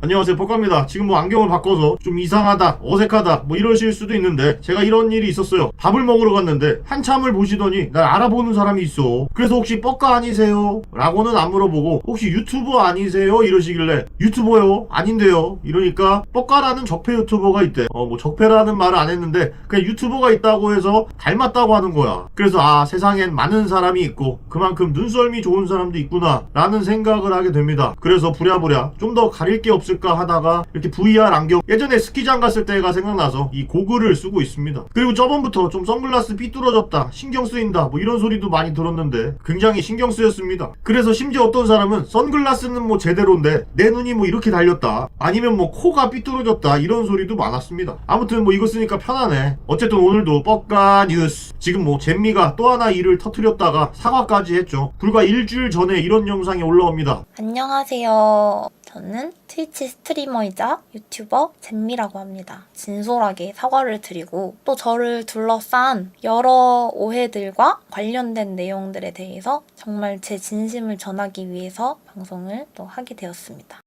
안녕하세요, 뻑갑니다. 지금 뭐 안경을 바꿔서 좀 이상하다, 어색하다 뭐 이러실 수도 있는데 제가 이런 일이 있었어요. 밥을 먹으러 갔는데 한참을 보시더니 날 알아보는 사람이 있어. 그래서 혹시 뻑가 아니세요? 라고는 안 물어보고 혹시 유튜버 아니세요? 이러시길래 유튜버요? 아닌데요? 이러니까 뻑가라는 적폐 유튜버가 있대. 뭐 적폐라는 말을 안 했는데 그냥 유튜버가 있다고 해서 닮았다고 하는 거야. 그래서 세상엔 많은 사람이 있고 그만큼 눈썰미 좋은 사람도 있구나 라는 생각을 하게 됩니다. 그래서 부랴부랴 좀 더 가릴 게 없을까 하다가 이렇게 VR 안경, 예전에 스키장 갔을 때가 생각나서 이 고글을 쓰고 있습니다. 그리고 저번부터 좀 선글라스 삐뚤어졌다, 신경 쓰인다 뭐 이런 소리도 많이 들었는데 굉장히 신경 쓰였습니다. 그래서 심지어 어떤 사람은 선글라스는 뭐 제대로인데 내 눈이 뭐 이렇게 달렸다, 아니면 뭐 코가 삐뚤어졌다 이런 소리도 많았습니다. 아무튼 뭐 이거 쓰니까 편하네. 어쨌든 오늘도 뻑가 뉴스. 지금 뭐 잼미가 또 하나 일을 터뜨렸다가 사과까지 했죠. 불과 일주일 전에 이런 영상이 올라옵니다. 안녕하세요. 저는 트위치 스트리머이자 유튜버 잼미라고 합니다. 진솔하게 사과를 드리고 또 저를 둘러싼 여러 오해들과 관련된 내용들에 대해서 정말 제 진심을 전하기 위해서 방송을 또 하게 되었습니다.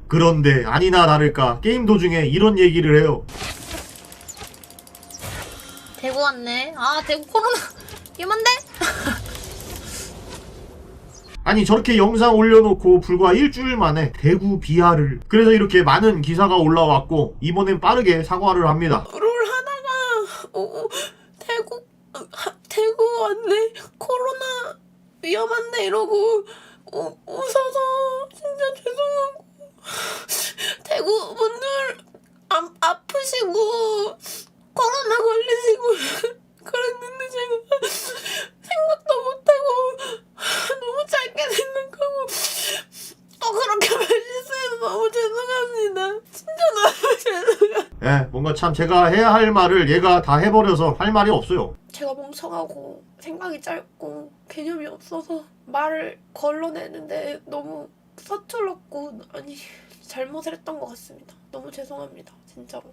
그런데 아니나 다를까 게임 도중에 이런 얘기를 해요. 대구 왔네. 대구 코로나 위험한데? 아니 저렇게 영상 올려놓고 불과 일주일 만에 대구 비하를. 그래서 이렇게 많은 기사가 올라왔고 이번엔 빠르게 사과를 합니다. 롤 하다가 대구 왔네, 코로나 위험한데 이러고 웃어서 진짜 죄송하고, 대구 분들 아프시고 코로나 걸리시고 그랬는데 제가 생각도 못하고 너무 짧게 생각하고 그렇게 말실수해서 너무 죄송합니다. 진짜 너무 죄송해요. 뭔가 참 제가 해야 할 말을 얘가 다 해버려서 할 말이 없어요. 제가 멍청하고 생각이 짧고 개념이 없어서 말을 걸러내는데 너무 서툴렀고 잘못을 했던 것 같습니다. 너무 죄송합니다. 진짜로.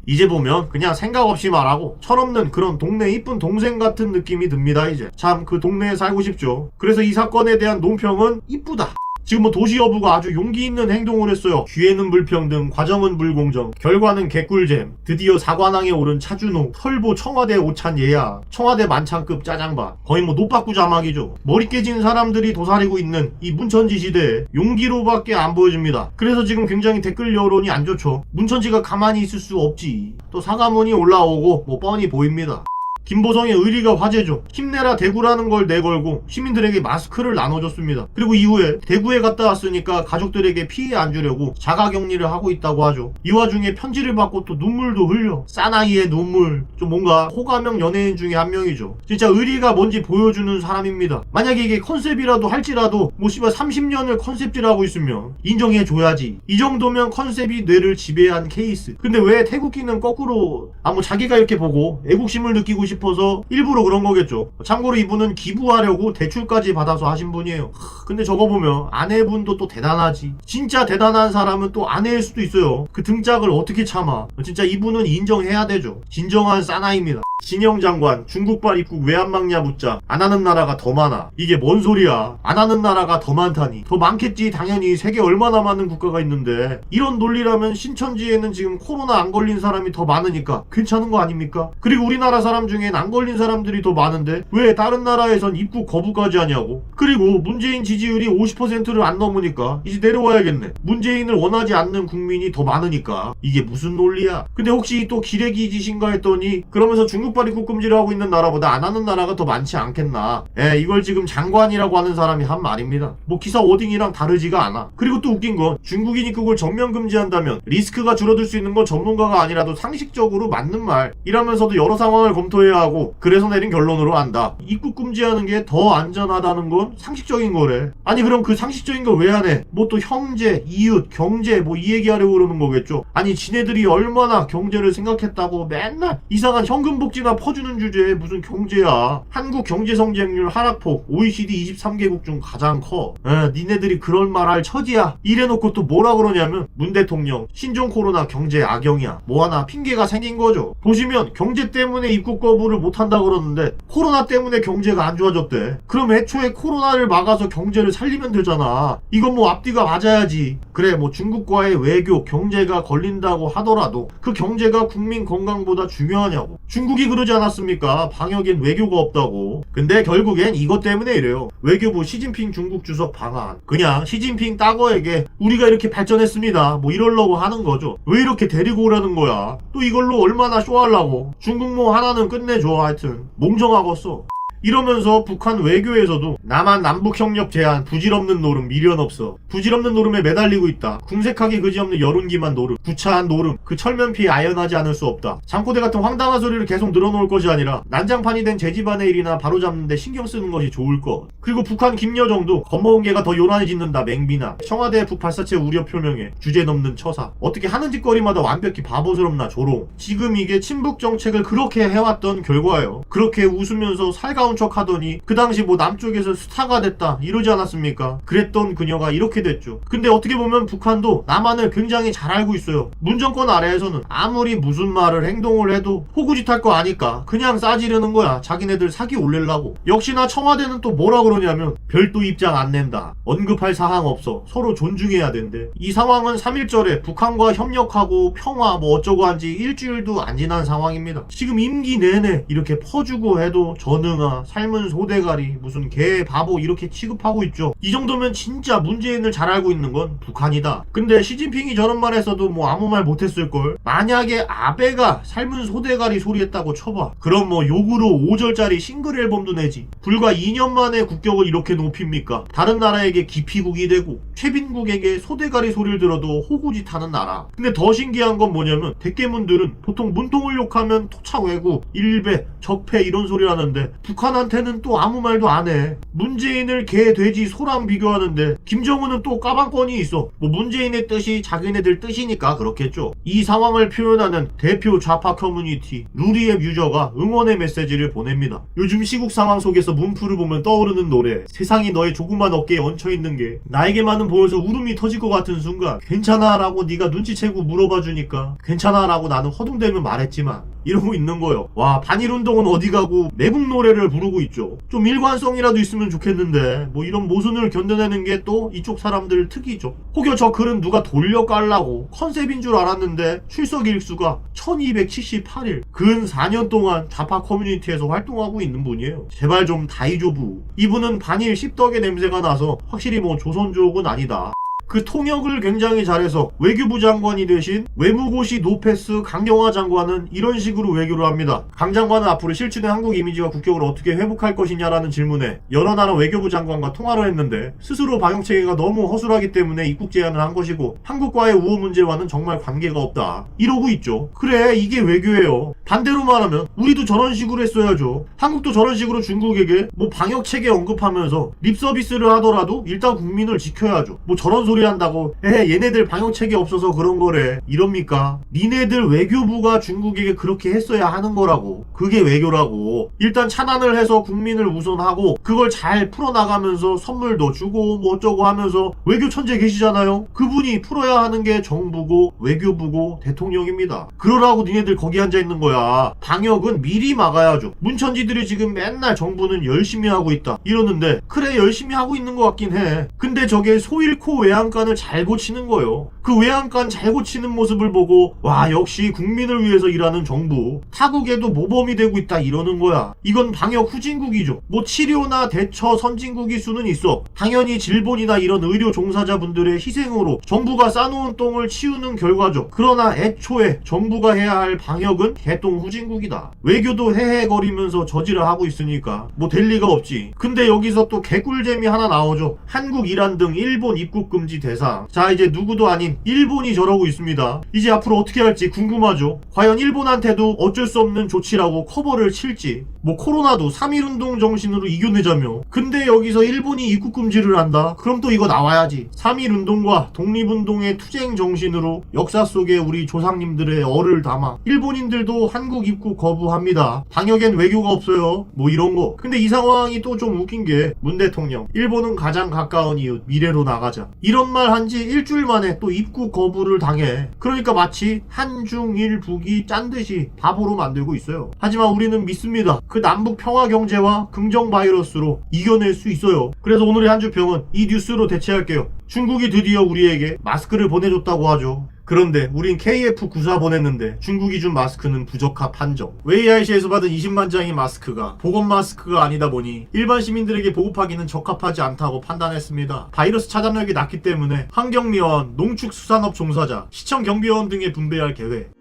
이제 보면 그냥 생각 없이 말하고 철없는 그런 동네 이쁜 동생 같은 느낌이 듭니다. 이제 참 그 동네에 살고 싶죠. 그래서 이 사건에 대한 논평은 이쁘다. 지금 뭐 도시 여부가 아주 용기 있는 행동을 했어요. 기회는 불평등, 과정은 불공정, 결과는 개꿀잼. 드디어 사관왕에 오른 차준호, 털보 청와대 오찬 예약, 청와대 만찬급 짜장밥. 거의 뭐 노빠꾸 자막이죠. 머리 깨진 사람들이 도사리고 있는 이 문천지 시대에 용기로밖에 안 보여집니다. 그래서 지금 굉장히 댓글 여론이 안 좋죠. 문천지가 가만히 있을 수 없지. 또 사과문이 올라오고 뭐 뻔히 보입니다. 김보성의 의리가 화제죠. 힘내라 대구라는 걸 내걸고 시민들에게 마스크를 나눠줬습니다. 그리고 이후에 대구에 갔다 왔으니까 가족들에게 피해 안 주려고 자가격리를 하고 있다고 하죠. 이 와중에 편지를 받고 또 눈물도 흘려. 사나이의 눈물. 좀 뭔가 호감형 연예인 중에 한 명이죠. 진짜 의리가 뭔지 보여주는 사람입니다. 만약에 이게 컨셉이라도 할지라도 뭐 씨발 30년을 컨셉질하고 있으면 인정해줘야지. 이 정도면 컨셉이 뇌를 지배한 케이스. 근데 왜 태국기는 거꾸로 뭐 자기가 이렇게 보고 애국심을 느끼고 싶어서 일부러 그런 거겠죠. 참고로 이분은 기부하려고 대출까지 받아서 하신 분이에요. 근데 저거 보면 아내분도 또 대단하지. 진짜 대단한 사람은 또 아내일 수도 있어요. 그 등짝을 어떻게 참아. 진짜 이분은 인정해야 되죠. 진정한 사나이입니다. 진영 장관, 중국발 입국 왜 안 막냐 묻자 안 하는 나라가 더 많아. 이게 뭔 소리야. 안 하는 나라가 더 많다니. 더 많겠지. 당연히 세계 얼마나 많은 국가가 있는데. 이런 논리라면 신천지에는 지금 코로나 안 걸린 사람이 더 많으니까 괜찮은 거 아닙니까? 그리고 우리나라 사람 중엔 안 걸린 사람들이 더 많은데 왜 다른 나라에선 입국 거부까지 하냐고. 그리고 문재인 지지율이 50%를 안 넘으니까 이제 내려와야겠네. 문재인을 원하지 않는 국민이 더 많으니까. 이게 무슨 논리야. 근데 혹시 또 기레기짓인가 했더니 그러면서 중국발 입국 금지를 하고 있는 나라보다 안 하는 나라가 더 많지 않겠나. 이걸 지금 장관이라고 하는 사람이 한 말입니다. 뭐 기사 워딩이랑 다르지가 않아. 그리고 또 웃긴 건 중국인 입국을 전면 금지한다면 리스크가 줄어들 수 있는 건 전문가가 아니라도 상식적으로 맞는 말 이라면서도 여러 상황을 검토해야 하고 그래서 내린 결론으로 안다. 입국 금지하는 게 더 안전하다는 건 상식적인 거래. 아니 그럼 그 상식적인 걸 왜 안 해? 뭐 또 형제, 이웃, 경제 뭐 이 얘기하려고 그러는 거겠죠. 아니 지네들이 얼마나 경제를 생각했다고 맨날 이상한 현금 복지나 퍼주는 주제에 무슨 경제야. 한국 경제 성장률 하락폭 OECD 23개국 중 가장 커. 니네들이 그런 말 할 처지야. 이래놓고 또 뭐라 그러냐면 문 대통령 신종 코로나 경제 악영이야. 뭐 하나 핑계가 생긴 거죠. 보시면 경제 때문에 입국 거부 공부를 못한다 그러는데 코로나 때문에 경제가 안 좋아졌대. 그럼 애초에 코로나를 막아서 경제를 살리면 되잖아. 이건 뭐 앞뒤가 맞아야지. 그래 뭐 중국과의 외교, 경제가 걸린다고 하더라도 그 경제가 국민 건강보다 중요하냐고. 중국이 그러지 않았습니까? 방역엔 외교가 없다고. 근데 결국엔 이것 때문에 이래요. 외교부 시진핑 중국 주석 방한. 그냥 시진핑 따거에게 우리가 이렇게 발전했습니다. 뭐 이러려고 하는 거죠. 왜 이렇게 데리고 오라는 거야? 또 이걸로 얼마나 쇼하려고. 중국 뭐 하나는 끝내줘. 하여튼 몽정하겠어. 이러면서 북한 외교에서도 남한 남북협력 제한, 부질없는 노름, 미련 없어. 부질없는 노름에 매달리고 있다. 궁색하기 그지없는 여론기만 노름, 구차한 노름, 그 철면피에 아연하지 않을 수 없다. 잠꼬대 같은 황당한 소리를 계속 늘어놓을 것이 아니라 난장판이 된 제 집안의 일이나 바로잡는데 신경 쓰는 것이 좋을 것. 그리고 북한 김여정도 겁먹은 개가 더 요란히 짖는다 맹비나. 청와대 북 발사체 우려 표명에 주제 넘는 처사. 어떻게 하는 짓거리마다 완벽히 바보스럽나 조롱. 지금 이게 친북 정책을 그렇게 해왔던 결과예요. 그렇게 웃으면서 살가운 척 하더니 그 당시 뭐 남쪽에서 스타가 됐다 이러지 않았습니까? 그랬던 그녀가 이렇게 됐죠. 근데 어떻게 보면 북한도 남한을 굉장히 잘 알고 있어요. 문 정권 아래에서는 아무리 무슨 말을 행동을 해도 호구짓할 거 아니까 그냥 싸지르는 거야. 자기네들 사기 올리려고. 역시나 청와대는 또 뭐라 그러냐면 별도 입장 안 낸다. 언급할 사항 없어. 서로 존중해야 된대. 이 상황은 3.1절에 북한과 협력하고 평화 뭐 어쩌고 한지 일주일도 안 지난 상황입니다. 지금 임기 내내 이렇게 퍼주고 해도 전응아 삶은 소대가리 무슨 개 바보 이렇게 취급하고 있죠. 이 정도면 진짜 문재인을 잘 알고 있는 건 북한이다. 근데 시진핑이 저런 말 했어도 뭐 아무 말 못했을걸. 만약에 아베가 삶은 소대가리 소리 했다고 쳐봐. 그럼 뭐 욕으로 5절짜리 싱글 앨범도 내지. 불과 2년 만에 국격을 이렇게 높입니까? 다른 나라에게 기피국이 되고 최빈국에게 소대가리 소리를 들어도 호구짓하는 나라. 근데 더 신기한 건 뭐냐면 대깨문들은 보통 문통을 욕하면 토착외구, 일배, 적폐 이런 소리 하는데 북한한테는 또 아무 말도 안 해. 문재인을 개, 돼지, 소랑 비교하는데 김정은은 또 까방권이 있어. 뭐 문재인의 뜻이 자기네들 뜻이니까 그렇겠죠. 이 상황을 표현하는 대표 좌파 커뮤니티 루리앱 유저가 응원의 메시지를 보냅니다. 요즘 시국 상황 속에서 문프를 보면 떠오르는 노래. 세상이 너의 조그만 어깨에 얹혀있는 게 나에게만은 보여서 울음이 터질 것 같은 순간 괜찮아 라고 네가 눈치채고 물어봐 주니까 괜찮아 라고 나는 허둥대며 말했지만 이러고 있는 거요. 와 반일운동은 어디 가고 내국 노래를 부르고 있죠. 좀 일관성이라도 있으면 좋겠는데 뭐 이런 모순을 견뎌내는 게 또 이쪽 사람들 특이죠. 혹여 저 글은 누가 돌려 깔라고 컨셉인 줄 알았는데 출석 일수가 1278일. 근 4년 동안 좌파 커뮤니티에서 활동하고 있는 분이에요. 제발 좀 다이조부. 이분은 반일 씹덕의 냄새가 나서 확실히 뭐 조선족은 아니다. 그 통역을 굉장히 잘해서 외교부 장관이 되신 외무고시 노패스 강경화 장관은 이런 식으로 외교를 합니다. 강 장관은 앞으로 실추된 한국 이미지와 국격을 어떻게 회복할 것이냐라는 질문에 여러 나라 외교부 장관과 통화를 했는데 스스로 방역체계가 너무 허술하기 때문에 입국 제한을 한 것이고 한국과의 우호 문제와는 정말 관계가 없다. 이러고 있죠. 그래 이게 외교예요. 반대로 말하면 우리도 저런 식으로 했어야죠. 한국도 저런 식으로 중국에게 뭐 방역체계 언급하면서 립서비스를 하더라도 일단 국민을 지켜야죠. 뭐 저런 소리 한다고 얘네들 방역체계 없어서 그런 거래 이럽니까? 니네들 외교부가 중국에게 그렇게 했어야 하는 거라고. 그게 외교라고. 일단 차단을 해서 국민을 우선하고 그걸 잘 풀어나가면서 선물도 주고 뭐 어쩌고 하면서 외교 천재 계시잖아요. 그분이 풀어야 하는 게 정부고 외교부고 대통령입니다. 그러라고 니네들 거기 앉아있는 거야. 방역은 미리 막아야죠. 문천지들이 지금 맨날 정부는 열심히 하고 있다 이러는데 그래 열심히 하고 있는 것 같긴 해. 근데 저게 소잃고 외양간을 잘 고치는 거예요. 그 외양간 잘 고치는 모습을 보고 와 역시 국민을 위해서 일하는 정부. 타국에도 모범이 되고 있다 이러는 거야. 이건 방역 후진국이죠. 뭐 치료나 대처 선진국일 수는 있어. 당연히 질본이나 이런 의료 종사자분들의 희생으로 정부가 싸놓은 똥을 치우는 결과죠. 그러나 애초에 정부가 해야 할 방역은 개똥 후진국이다. 외교도 헤헤거리면서 저지를 하고 있으니까 뭐 될 리가 없지. 근데 여기서 또 개꿀잼이 하나 나오죠. 한국, 이란 등 일본 입국 금지 대상. 자 이제 누구도 아닌 일본이 저러고 있습니다. 이제 앞으로 어떻게 할지 궁금하죠. 과연 일본한테도 어쩔 수 없는 조치라고 커버를 칠지. 뭐 코로나도 3.1운동 정신으로 이겨내자며. 근데 여기서 일본이 입국 금지를 한다? 그럼 또 이거 나와야지. 3.1운동과 독립운동의 투쟁 정신으로 역사 속에 우리 조상님들의 얼을 담아 일본인들도 한국 입국 거부합니다. 방역엔 외교가 없어요. 뭐 이런 거. 근데 이 상황이 또 좀 웃긴 게 문 대통령 일본은 가장 가까운 이웃 미래로 나가자 이런 이런 말 한 지 일주일 만에 또 입국 거부를 당해. 그러니까 마치 한중일북이 짠 듯이 바보로 만들고 있어요. 하지만 우리는 믿습니다. 그 남북 평화 경제와 긍정 바이러스로 이겨낼 수 있어요. 그래서 오늘의 한 주평은 이 뉴스로 대체할게요. 중국이 드디어 우리에게 마스크를 보내줬다고 하죠. 그런데 우린 KF94 보냈는데 중국이 준 마스크는 부적합 판정. 웨이아이시에서 받은 20만 장의 마스크가 보건 마스크가 아니다 보니 일반 시민들에게 보급하기는 적합하지 않다고 판단했습니다. 바이러스 차단력이 낮기 때문에 환경미화원, 농축수산업 종사자, 시청 경비원 등에 분배할 계획.